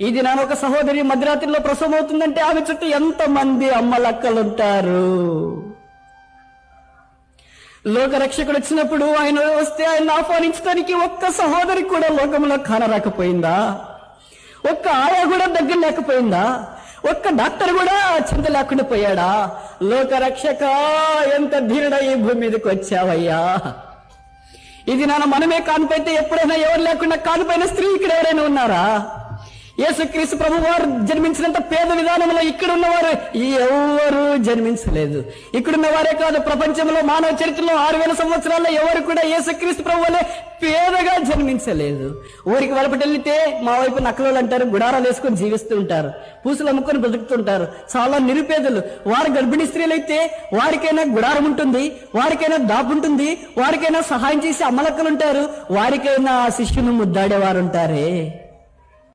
ఇది నాన్న ఒక సహోదరి మధ్యరాత్రిలో ప్రసవం అవుతుందంటే ఆమె చుట్టూ ఎంతమంది అమ్మలక్కలుంటారు. లోకరక్షకుడు వచ్చినప్పుడు ఆయన వస్తే ఆయన ఆహ్వానించడానికి ఒక్క సహోదరి కూడా లోకంలో కానరాకపోయిందా? ఒక్క ఆయా కూడా దగ్గర లేకపోయిందా? ఒక్క డాక్టర్ కూడా చింత లేకుండా పోయాడా? లోకరక్షక, ఎంత ధీరుడ ఈ భూమి మీదకి వచ్చావయ్యా. ఇది నాన్న మనమే కానిపోతే ఎప్పుడైనా ఎవరు లేకుండా కానిపోయిన స్త్రీ ఇక్కడ ఎవరైనా ఉన్నారా? యేసుక్రీస్తు ప్రభు వారు జన్మించినంత పేద విధానంలో ఇక్కడ ఉన్నవారు ఎవరు జన్మించలేదు. ఇక్కడున్న వారే కాదు, ప్రపంచంలో మానవ చరిత్రలో 6000 సంవత్సరాల్లో ఎవరు కూడా యేసుక్రీస్తు ప్రభు వలె పేదగా జన్మించలేదు. ఊరికి వెలపటెళ్తే మా వైపు నక్కలు అంటారు, గుడారాలు వేసుకొని జీవిస్తూ ఉంటారు, పూసలు అమ్ముకొని బ్రతుకుతుంటారు. చాలా నిరుపేదలు. వారు గర్భిణీ స్త్రీలైతే వారికైనా గుడారం ఉంటుంది, వారికైనా దాపు ఉంటుంది, వారికైనా సహాయం చేసి అమ్మలక్కలు ఉంటారు, వారికైనా శిష్యును ముద్దాడేవారు ఉంటారే.